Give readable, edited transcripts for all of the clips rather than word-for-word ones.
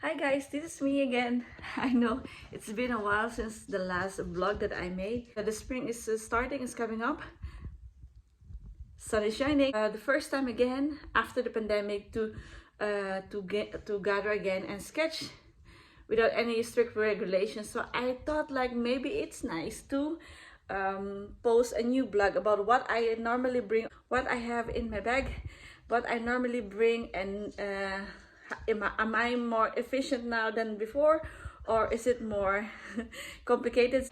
Hi guys, this is me again. I know it's been a while since the last vlog that I made. The spring is starting, is coming up. Sun is shining. The first time again after the pandemic to gather again and sketch without any strict regulations. So I thought like maybe it's nice to post a new blog about what I normally bring, what I have in my bag, what I normally bring, and am I more efficient now than before, or is it more complicated?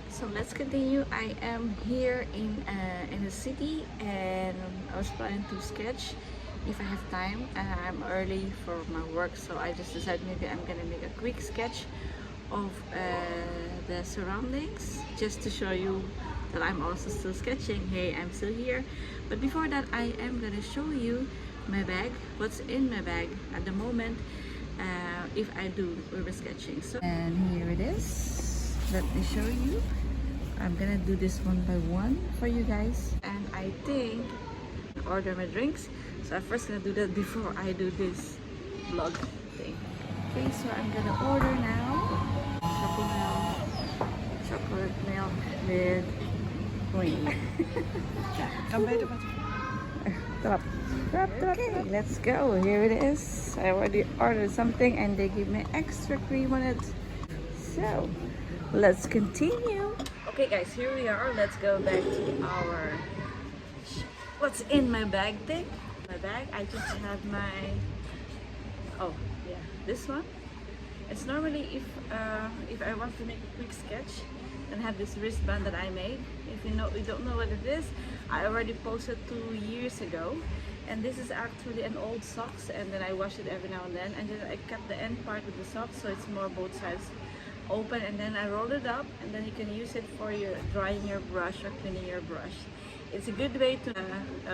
So let's continue. I am here in the city, and I was planning to sketch if I have time. I'm early for my work, so I just decided maybe I'm gonna make a quick sketch of the surroundings just to show you that I'm also still sketching. Hey, I'm still here. But before that, I am gonna show you my bag, what's in my bag at the moment if I do urban sketching. So, and here it is. Let me show you. I'm gonna do this one by one for you guys, and I think order my drinks. So I'm first gonna do that before I do this vlog thing. Okay, so I'm gonna order now chocolate milk with cream. Okay, let's go. Here it is. I already ordered something and they give me extra cream on it. So let's continue. Okay guys, here we are. Let's go back to our what's in my bag thing. My bag, I just have my, oh yeah, this one. It's normally if I want to make a quick sketch and have this wristband that I made. If you don't know what it is, I already posted 2 years ago, and this is actually an old socks, and then I wash it every now and then I cut the end part with the socks so it's more both sides open, and then I roll it up, and then you can use it for your drying your brush or cleaning your brush. It's a good way to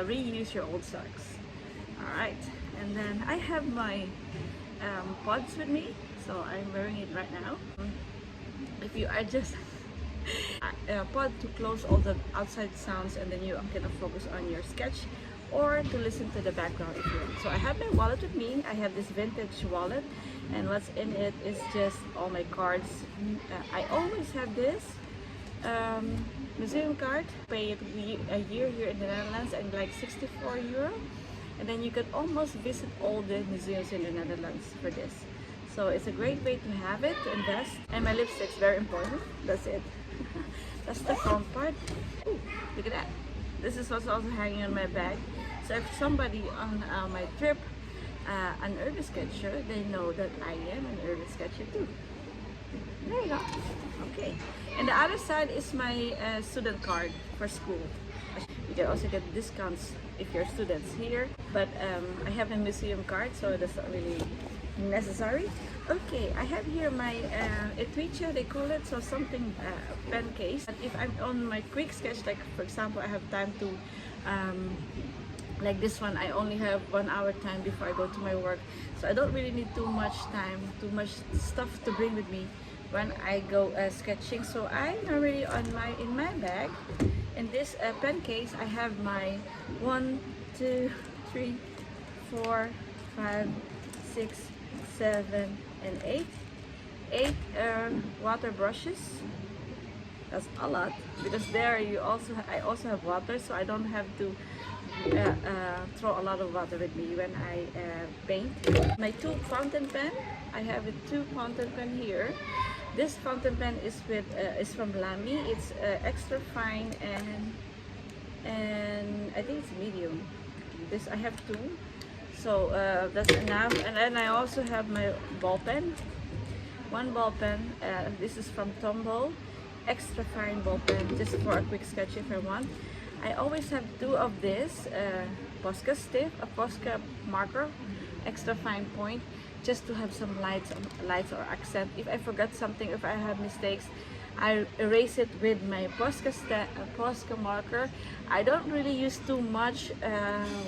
reuse your old socks. Alright, and then I have my pods with me, so I'm wearing it right now. If you are just pod to close all the outside sounds, and then you can focus on your sketch or to listen to the background if you want. So I have my wallet with me. I have this vintage wallet, and what's in it is just all my cards. I always have this museum card. Pay it a year here in the Netherlands and like €64, and then you can almost visit all the museums in the Netherlands for this. So it's a great way to have it, to invest. And my lipstick's very important. That's it. That's the front part. Ooh, look at that. This is what's also hanging on my bag. So if somebody on my trip, an urban sketcher, they know that I am an urban sketcher too. There you go. Okay. And the other side is my student card for school. You can also get discounts if you're students here. But I have a museum card, so that's not really necessary. Okay, I have here my etuicha, they call it, so something pen case. But if I'm on my quick sketch, like for example, I have time to like this one, I only have 1 hour time before I go to my work, so I don't really need too much time, too much stuff to bring with me when I go sketching. So I normally in my bag, in this pen case, I have my 1, 2, 3, 4, 5, 6, 7, and 8 water brushes. That's a lot, because there I also have water, so I don't have to throw a lot of water with me when I paint. My 2 fountain pen, I have a 2 fountain pen here. This fountain pen is from Lamy. It's extra fine and I think it's medium. This I have 2. So that's enough. And then I also have my ball pen. 1 ball pen. This is from Tombow. Extra fine ball pen, just for a quick sketch if I want. I always have 2 of this Posca stiff, a Posca marker, extra fine point, just to have some lights or accent. If I forgot something, if I have mistakes, I erase it with my Posca marker. I don't really use too much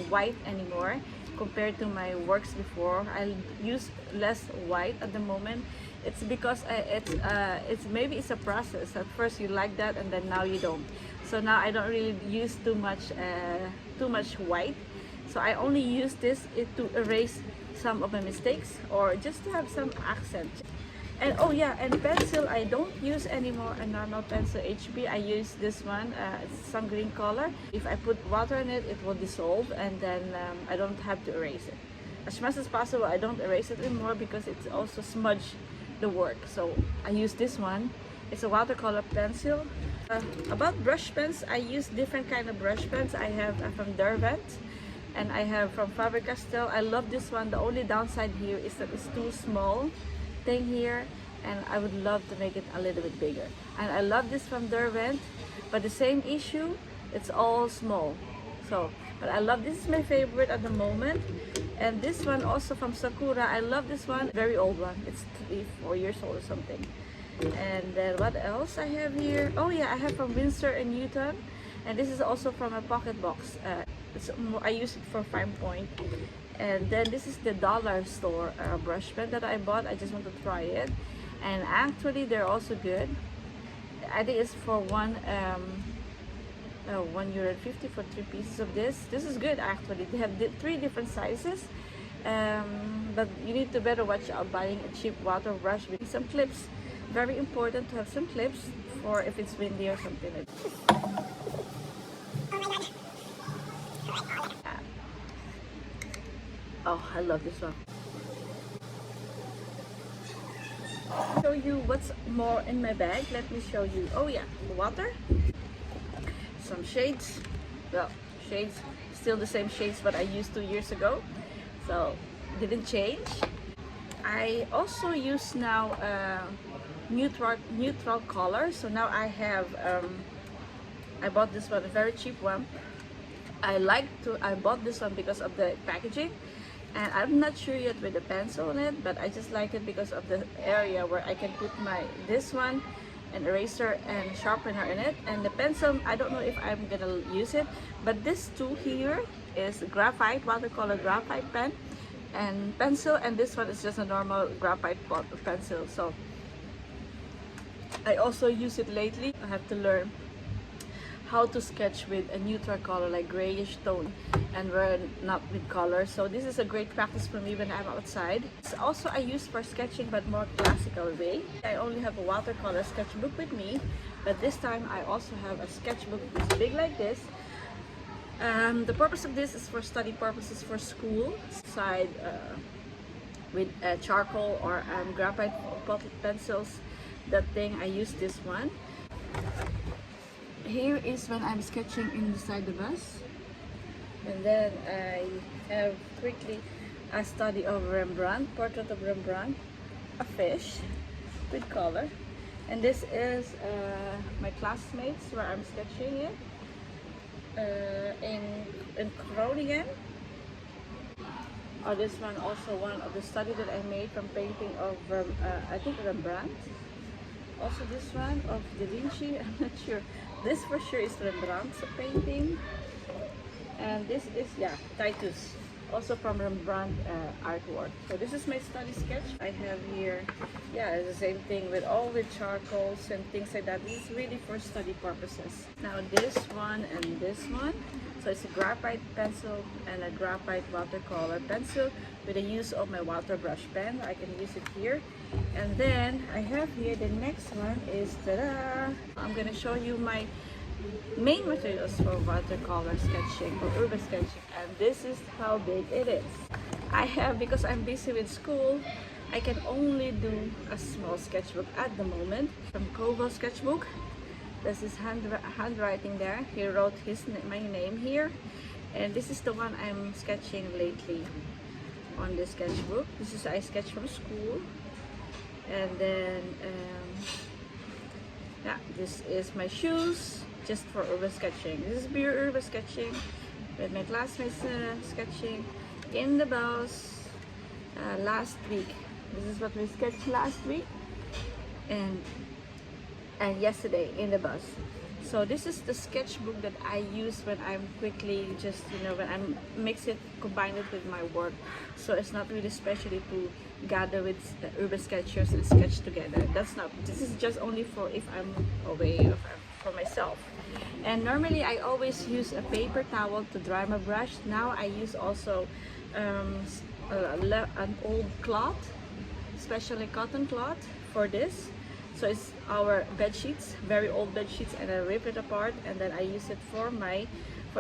white anymore compared to my works before. I use less white at the moment. It's because maybe it's a process. At first you like that, and then now you don't. So now I don't really use too much white. So I only use this to erase some of my mistakes, or just to have some accent. And oh yeah, and pencil, I don't use anymore a normal pencil HB. I use this one, it's some green color. If I put water in it, it will dissolve, and then I don't have to erase it. As much as possible, I don't erase it anymore because it's also smudge the work. So I use this one. It's a watercolor pencil. About brush pens, I use different kind of brush pens. I have from Derwent, and I have from Faber-Castell. I love this one. The only downside here is that it's too small thing here, and I would love to make it a little bit bigger. And I love this from Derwent, but the same issue, it's all small. So, but I love this, is my favorite at the moment. And this one also from Sakura, I love this one, very old one. It's 3-4 years old or something. And then what else I have here? Oh yeah, I have from Winsor & Newton, and this is also from a pocket box. I use it for fine point. And then this is the dollar store brush pen that I bought. I just want to try it, and actually they're also good. I think it's for €1.50 for 3 pieces of this. This is good actually. They have 3 different sizes, but you need to better watch out buying a cheap water brush with some clips. Very important to have some clips for if it's windy or something like that. Oh, I love this one. Show you what's more in my bag. Let me show you. Oh yeah, water, some shades. Well, shades, still the same shades what I used 2 years ago, so didn't change. I also use now neutral color. So now I have I bought this one, a very cheap one. I bought this one because of the packaging, and I'm not sure yet with the pencil on it, but I just like it because of the area where I can put this one, an eraser and sharpener in it. And the pencil, I don't know if I'm gonna use it, but this tool here is graphite, watercolor graphite pen and pencil, and this one is just a normal graphite pencil. So I also use it lately. I have to learn how to sketch with a neutral color like grayish tone, and not with color. So this is a great practice for me when I'm outside. It's also I use for sketching, but more classical way. I only have a watercolor sketchbook with me, but this time I also have a sketchbook that's big like this. The purpose of this is for study purposes for school. Side with charcoal or graphite pencils. That thing, I use this one. Here is when I'm sketching inside the bus, and then I have quickly a study of Rembrandt, portrait of Rembrandt, a fish with color, and this is my classmates where I'm sketching it in Groningen. Or this one also one of the study that I made from painting of I think Rembrandt. Also this one of Da Vinci, I'm not sure. This for sure is Rembrandt's painting. And this is, yeah, Titus, also from Rembrandt artwork. So this is my study sketch. I have here, yeah, it's the same thing with all the charcoals and things like that. This is really for study purposes. Now this one and this one. So it's a graphite pencil and a graphite watercolor pencil with the use of my water brush pen. I can use it here. And then I have here the next one is, ta-da! I'm gonna show you my main materials for watercolor sketching or urban sketching, and this is how big it is. I have, because I'm busy with school, I can only do a small sketchbook at the moment from Koval sketchbook. This is handwriting there. He wrote my name here, and this is the one I'm sketching lately on this sketchbook. This is I sketch from school. And then yeah, this is my shoes, just for urban sketching. This is pure urban sketching with my classmates sketching in the bus last week. This is what we sketched last week and yesterday in the bus. So this is the sketchbook that I use when I'm quickly just, you know, when I'm combine it with my work. So it's not really specially to gather with urban sketchers and sketch together. This is just only for if I'm away or for myself. And normally I always use a paper towel to dry my brush. Now I use also an old cloth, especially cotton cloth for this. So it's our bed sheets, very old bed sheets, and I rip it apart and then I use it for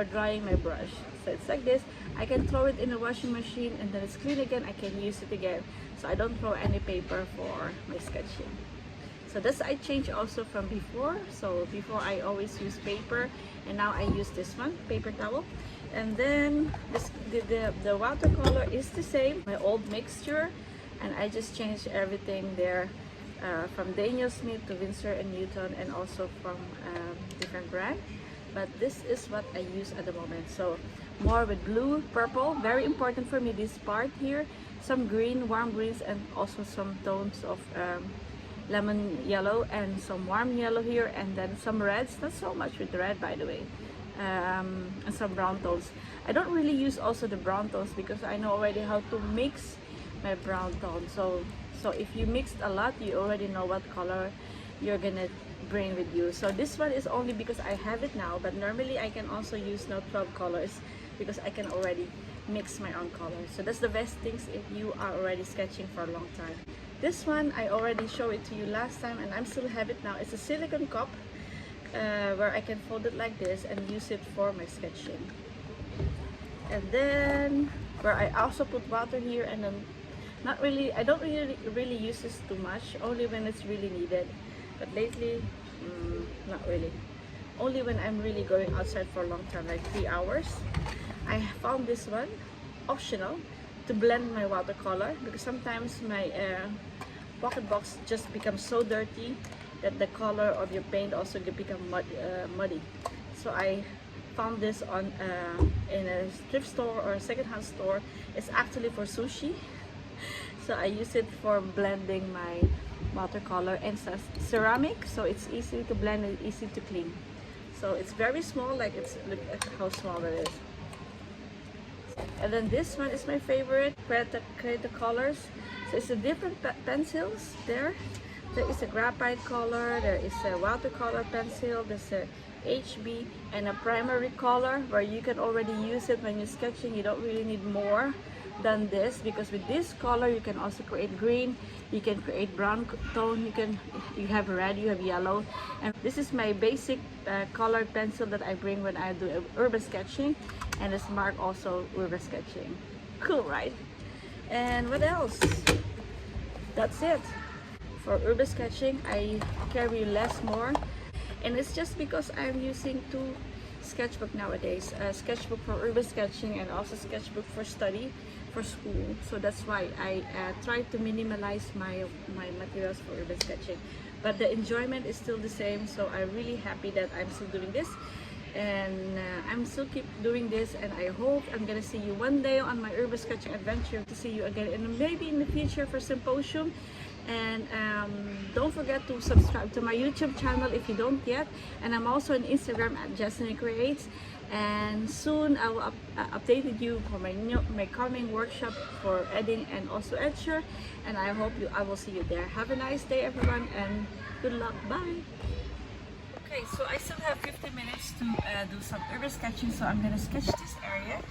drying my brush. So it's like this. I can throw it in the washing machine and then it's clean again. I can use it again. So I don't throw any paper for my sketching. So this I changed also from before. So before I always use paper and now I use this one, paper towel. And then the watercolor is the same, my old mixture, and I just changed everything there from Daniel Smith to Winsor and Newton, and also from different brand. But this is what I use at the moment. So more with blue, purple, very important for me, this part here, some green, warm greens, and also some tones of lemon yellow and some warm yellow here, and then some reds, not so much with red by the way, and some brown tones. I don't really use also the brown tones because I know already how to mix my brown tone. So if you mixed a lot, you already know what color you're gonna bring with you. So this one is only because I have it now, but normally I can also use now 12 colors because I can already mix my own colors. So that's the best things if you are already sketching for a long time. This one I already showed it to you last time and I still have it now. It's a silicone cup where I can fold it like this and use it for my sketching. And then where I also put water here, and then not really, I don't really use this too much, only when it's really needed. But lately, not really. Only when I'm really going outside for a long time, like 3 hours. I found this one optional to blend my watercolor because sometimes my pocket box just becomes so dirty that the color of your paint also can become muddy. So I found this on in a thrift store or a secondhand store. It's actually for sushi. So I use it for blending my watercolor, and it's ceramic, so it's easy to blend and easy to clean. So it's very small, like look at how small it is. And then this one is my favorite, create the colors. So it's a different pencils there. There is a graphite color, there is a watercolor pencil, there's a HB, and a primary color where you can already use it when you're sketching. You don't really need more than this, because with this color you can also create green, you can create brown tone, you have red, you have yellow. And this is my basic colored pencil that I bring when I do urban sketching, and it's marked also urban sketching. Cool, right? And what else? That's it. For urban sketching, I carry less more, and it's just because I'm using two sketchbook nowadays, a sketchbook for urban sketching and also sketchbook for study for school. So that's why I try to minimalize my materials for urban sketching, but the enjoyment is still the same. So I'm really happy that I'm still doing this, and I'm still keep doing this, and I hope I'm gonna see you one day on my urban sketching adventure, to see you again, and maybe in the future for symposium. And don't forget to subscribe to my YouTube channel if you don't yet, and I'm also on Instagram at Jasmine Creates, and soon I will update you for my coming workshop for editing and also etcher, and I hope I will see you there. Have a nice day everyone, and good luck. Bye. Okay, so I still have 15 minutes to do some urban sketching, so I'm gonna sketch this area.